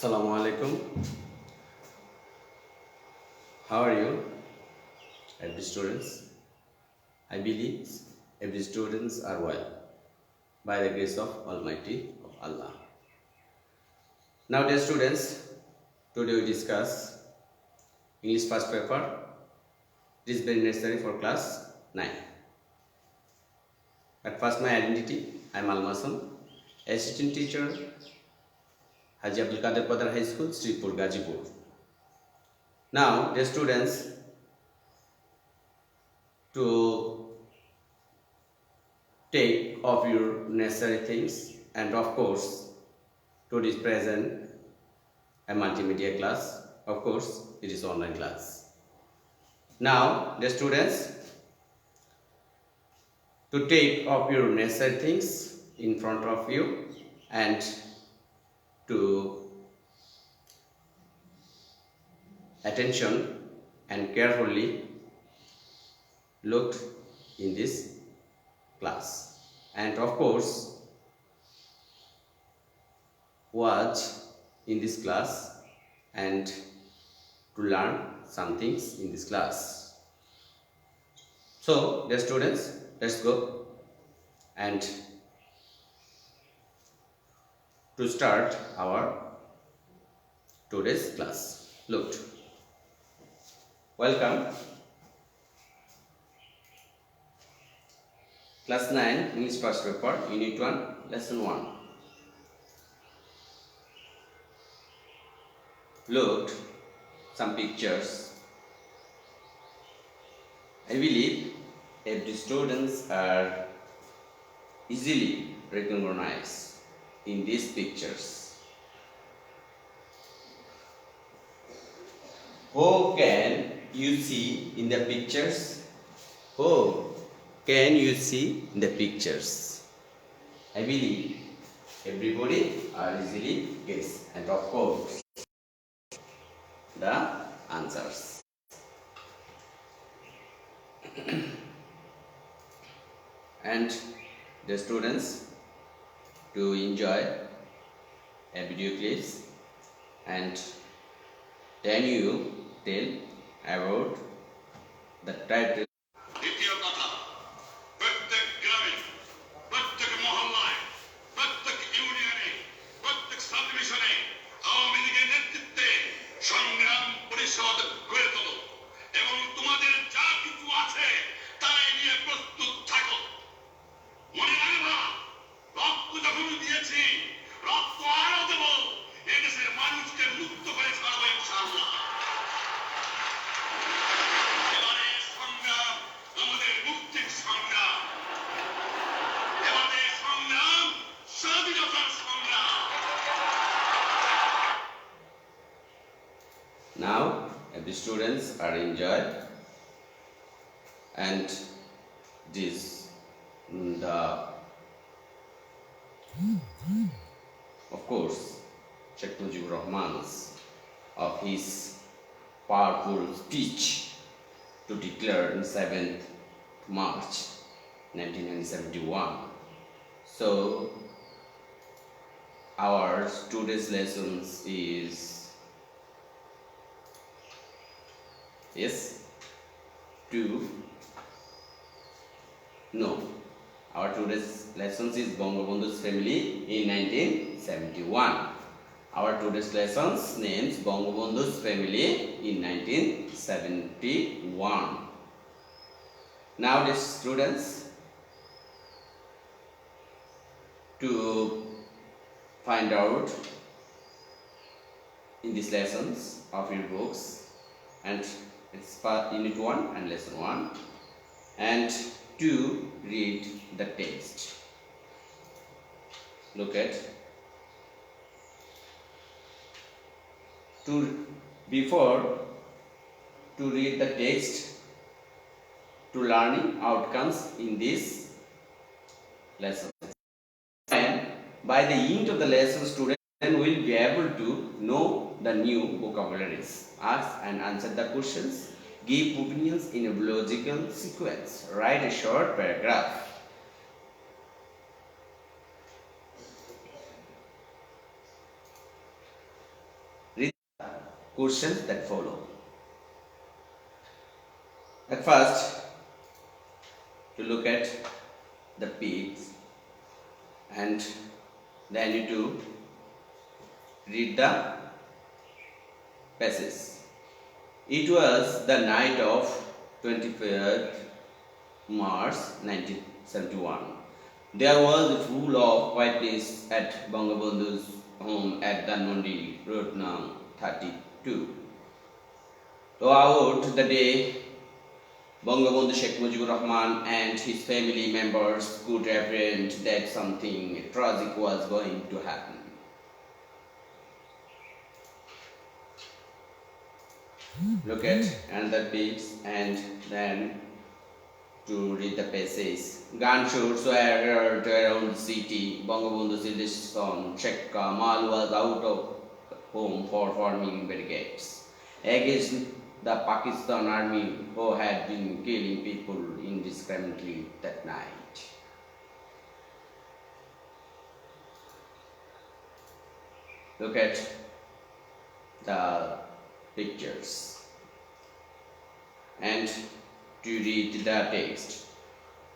Assalamu alaikum. How are you, every students? I believe every students are well by the grace of Almighty of Allah. Now, dear students, today we discuss English first paper. It is very necessary for class 9. At first, my identity: I am Al-MASUM, assistant teacher, Hazi High School, Sripur, Gazipur. Now, dear students, to take of your necessary things, and of course, today's present a multimedia class. Of course, it is online class. Now, dear students, to take of your necessary things in front of you and to attention and carefully looked in this class, and of course watch in this class and to learn some things in this class. So, dear students, let's go and to start our today's class. Look, welcome. Class 9 English first paper, Unit 1, Lesson 1. Look, some pictures. I believe every students are easily recognized in these pictures. Who can you see in the pictures? Who can you see in the pictures? I believe everybody are easily guess, and of course the answers. And the students to enjoy a video clips and then you tell about the title. Now, the students are enjoy, and this of course Sheikh Mujibur Rahman's of his powerful speech to declare on 7th March 1971. So our today's lessons is our today's lessons is Bangabandhu's family in 1971. Our today's lessons names Bangabandhu's family in 1971. Now, the students, to find out in these lessons of your books, and it's part Unit 1 and Lesson 1, and to read the text. Look at before to read the text to learning outcomes in this lesson. And by the end of the lesson, student will be able to know the new vocabularies, ask and answer the questions, give opinions in a logical sequence, write a short paragraph. questions that follow. At first, to look at the pigs, and then you to read the passage. It was the night of 23rd March 1971. There was a full of quietness at Bangabandhu's home at Dhanmondi Road No. 32. Throughout the day, Bangabandhu Sheikh Mujibur Rahman and his family members could apprehend that something tragic was going to happen. Look at another page and then to read the passage. Gunshots were heard around the city. Bangabandhu's eldest son, Sheikh Kamal, was out of home for forming barricades against the Pakistan army who had been killing people indiscriminately that night. Look at the pictures and to read the text.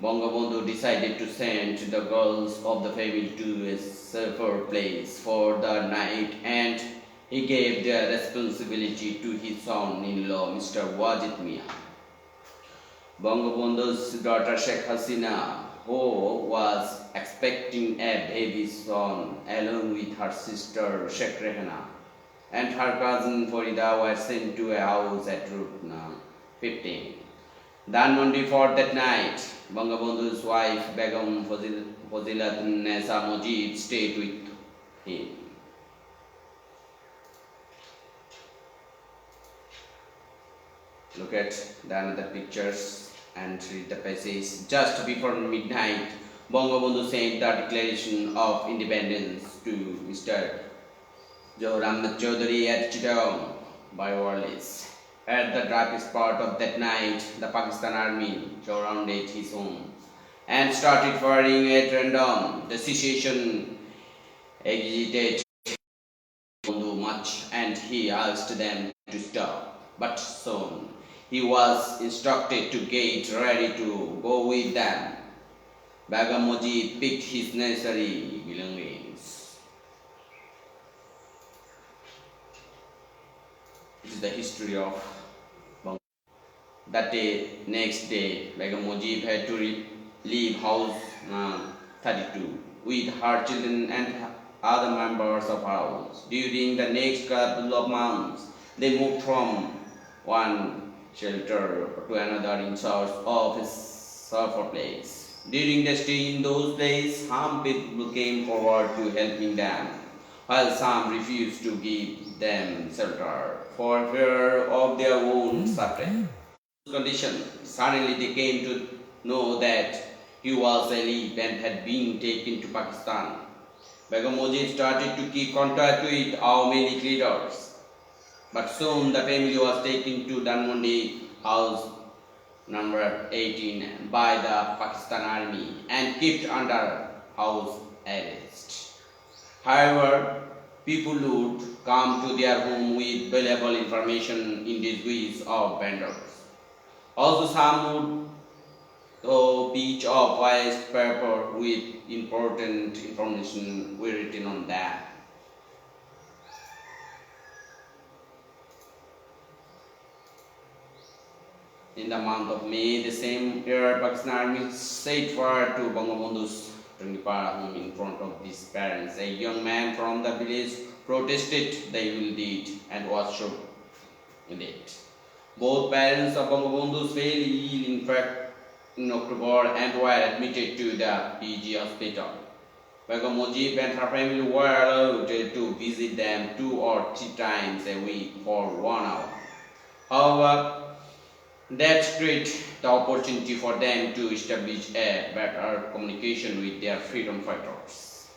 Bangabandhu decided to send the girls of the family to a safer place for the night, and he gave the responsibility to his son-in-law, Mr. Wajid Mian. Bangabandhu's daughter Sheikh Hasina, who was expecting a baby son, along with her sister Sheikh Rehana and her cousin Farida, were sent to a house at Route No. 15. Dhanmondi for that night. Bangabandhu's wife Begum Fazilatun-Nisa Mujib stayed with him. Look at the another pictures and read the passage. Just before midnight, Bangabandhu sent the Declaration of Independence to Mr. Johram Chaudhary at Chittagong by Wallace. At the darkest part of that night, the Pakistan army surrounded his home and started firing at random. The situation agitated Bangabandhu much, and he asked them to stop. But soon he was instructed to get ready to go with them. Begum Mujib picked his necessary belongings. This is the history of Bangabandhu. That day, next day, Begum Mujib had to leave house 32 with her children and other members of her house. During the next couple of months, they moved from one shelter to another in search of a safer place. During the stay in those places, some people came forward to helping them, while some refused to give them shelter for fear of their own suffering. In this condition, suddenly they came to know that he was alive and had been taken to Pakistan. Begum Mujib started to keep contact with our many leaders, but soon the family was taken to Dhanmondi house number 18 by the Pakistan army and kept under house arrest. However, people would come to their home with valuable information in disguise of vendors. Also, some would throw each of white paper with important information written on that. In the month of May the same year, Pakistan army set fire to Bangabandhu's Tangipara home in front of his parents. A young man from the village protested the evil deed and was shot in it. Both parents of Bangabandhu fell ill in fact in October and were admitted to the PG hospital. Begum Mujib and her family were allowed to visit them 2 or 3 times a week for 1 hour. However, that created the opportunity for them to establish a better communication with their freedom fighters.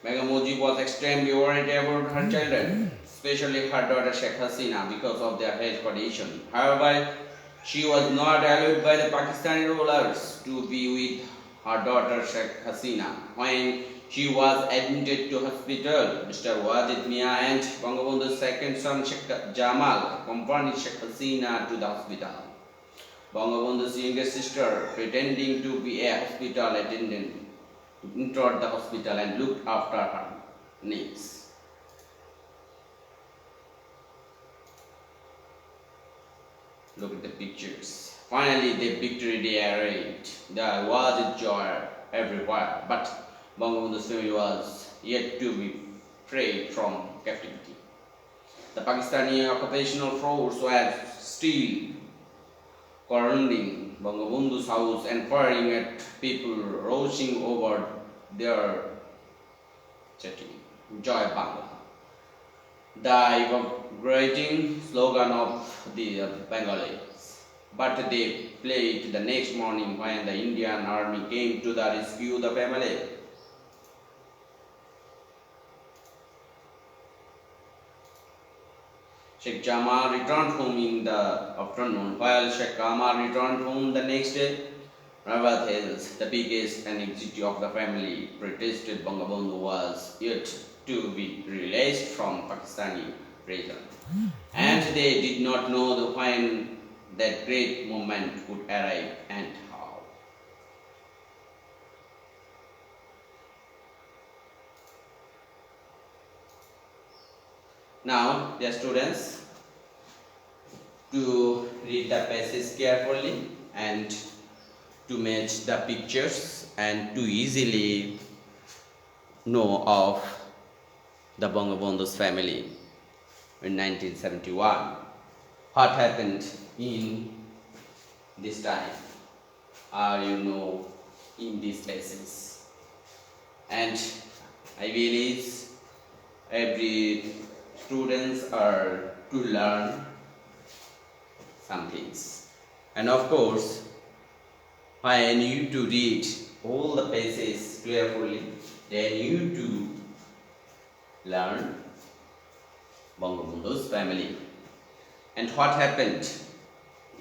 Begum Mujib was extremely worried about her children, especially her daughter Sheikh Hasina, because of their health condition. However, she was not allowed by the Pakistani rulers to be with her daughter Sheikh Hasina when she was admitted to hospital. Mr. Wajid Mia and Bangabandhu's second son Sheikh Jamal accompanied Sheikh Hasina to the hospital. Bangabandhu's younger sister, pretending to be a hospital attendant, entered the hospital and looked after her needs. Look at the pictures. Finally, the victory day arrived. There was a joy everywhere, but Bangabandhu's family was yet to be freed from captivity. The Pakistani occupational force were still surrounding Bangabandhu's house and firing at people rushing over their chatting. Joy Bangla. The evacuating slogan of the Bengalis. But they played the next morning when the Indian army came to the rescue the family. Sheikh Jamal returned home in the afternoon, while Sheikh Kamal returned home the next day. Rawat Hills, the biggest and executive of the family, protested Bangabandhu was yet to be released from Pakistani prison, and they did not know when that great moment would arrive and how. Now, dear students, to read the passage carefully and to match the pictures and to easily know of the Bangabandhu's family in 1971. What happened in this time, or in these places. And I believe every students are to learn some things. And of course, I need to read all the passages carefully, then you to learn Bangabandhu's family and what happened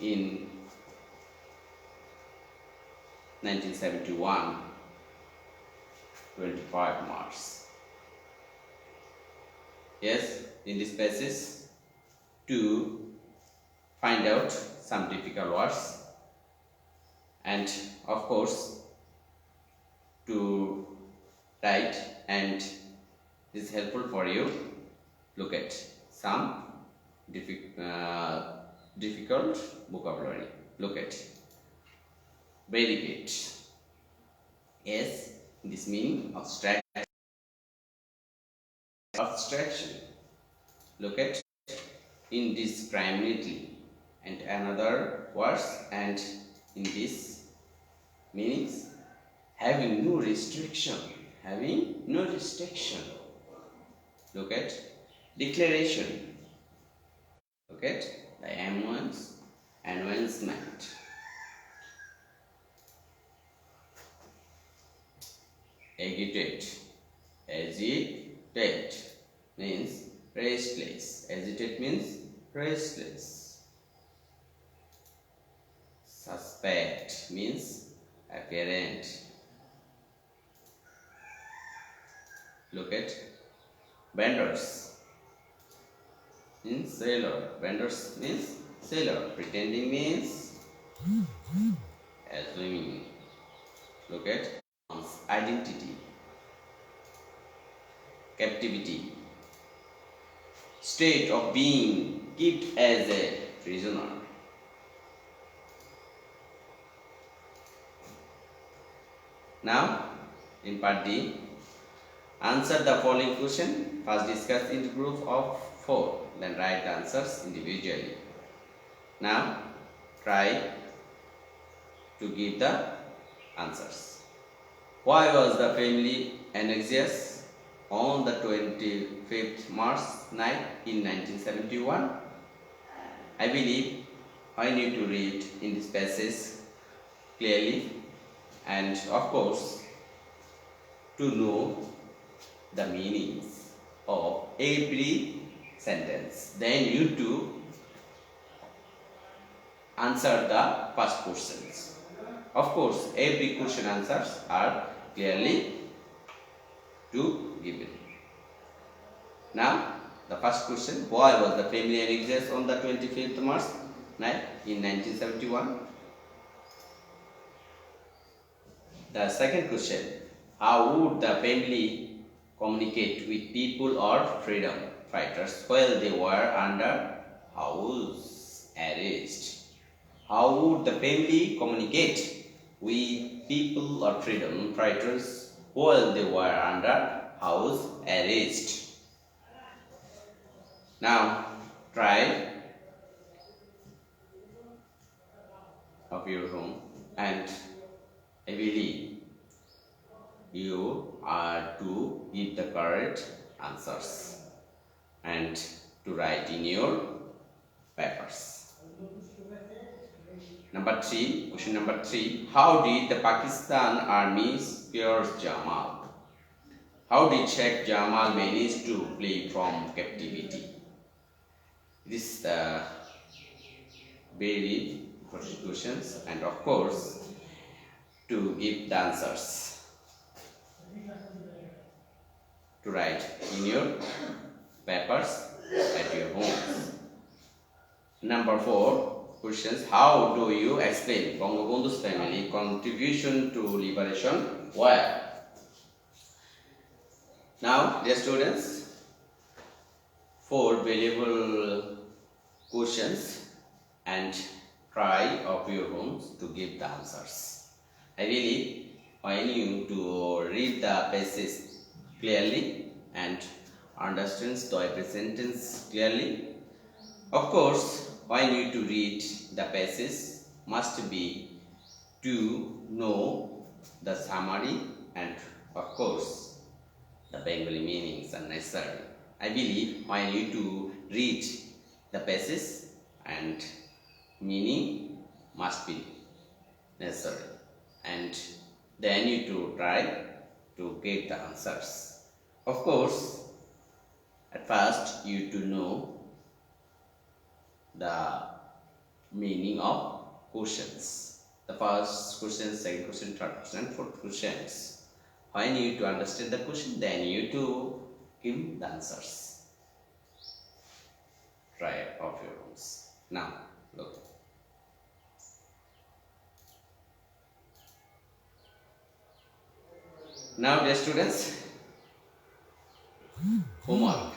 in 1971, 25 March. Yes, in this passage to find out some difficult words and of course to write, and this is helpful for you. Look at some difficult vocabulary. Look at barricade. Yes, this means abstraction. Look at indiscriminately, and another words, and in this meanings having no restriction. Having no restriction. Look at declaration. Look at the announcement. Agitate. Agitate means restless. Agitate means restless. Suspect means apparent. Look at vendors means sailor. Vendors means sailor. Pretending means assuming. Look at identity. Captivity. State of being kept as a prisoner. Now, in part D, answer the following question. First discuss in group of 4, then write the answers individually. Now, try to give the answers. Why was the family anxious on the 25th March night in 1971? I believe I need to read in this passage clearly, and of course to know the meanings of every sentence. Then you to answer the first questions. Of course, every question answers are clearly to give it. Now, the first question, why was the family annexed on the 25th March in 1971? The second question, how would the family communicate with people or freedom fighters while they were under house arrest? How would the family communicate with people or freedom fighters while they were under house arrest? Now, try of your home, and I believe you are to give the correct answers and to write in your papers. Question number 3. How did the Pakistan Army spare Jamal? How did Sheikh Jamal manage to flee from captivity? This is the very important questions, and of course to give the answers to write in your papers at your homes. Number 4 questions. How do you explain Bangabandhu's family contribution to liberation? Why? Now, dear students, 4 valuable questions, and try of your homes to give the answers. I really want you to read the passage clearly and understand the every sentence clearly. Of course, I need to read the passage must be to know the summary, and of course the Bengali meanings are necessary. I believe I need to read the passage and meaning must be necessary, and then you to try to get the answers. Of course, at first you to know the meaning of questions. The first question, second question, third question, and fourth questions. When you to understand the question, then you to give the answers. Try of your homes. Now, look. Now, dear students, homework.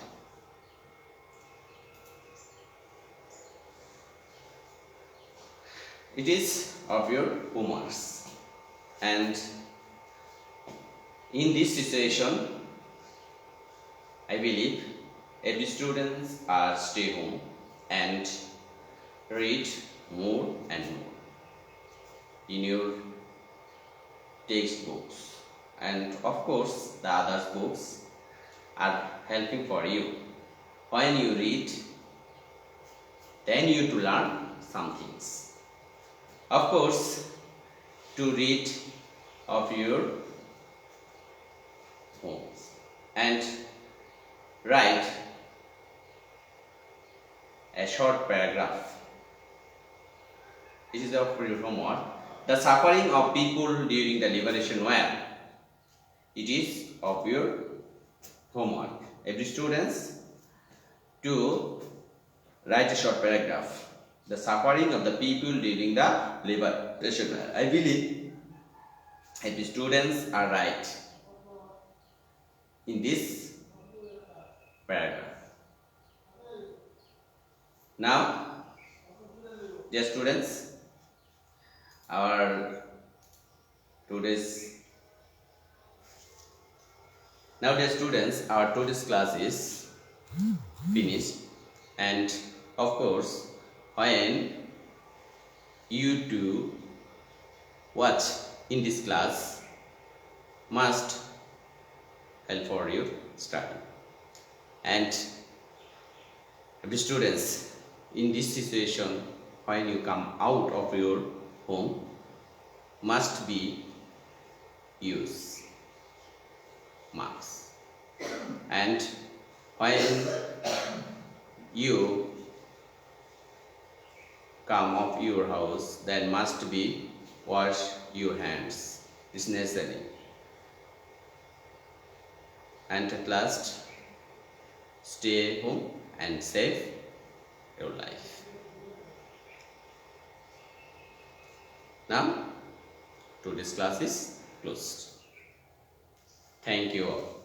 It is of your homeworks, and in this situation, I believe every students are stay home and read more and more in your textbooks, and of course the other books are helping for you. When you read, then you to learn some things. Of course, to read of your homes and write a short paragraph. This is of your homework. The suffering of people during the liberation war. It is of your homework. Every students to write a short paragraph. The suffering of the people during the liberation war. I believe every students are right in this paragraph. Now, dear students, our today's class is finished, and of course, when you do watch in this class must help for your study, and the students in this situation, when you come out of your home, must be use masks, and when you come of your house, then must be wash your hands. It's necessary. and at last stay home and save your life. Now today's class is closed. Thank you all.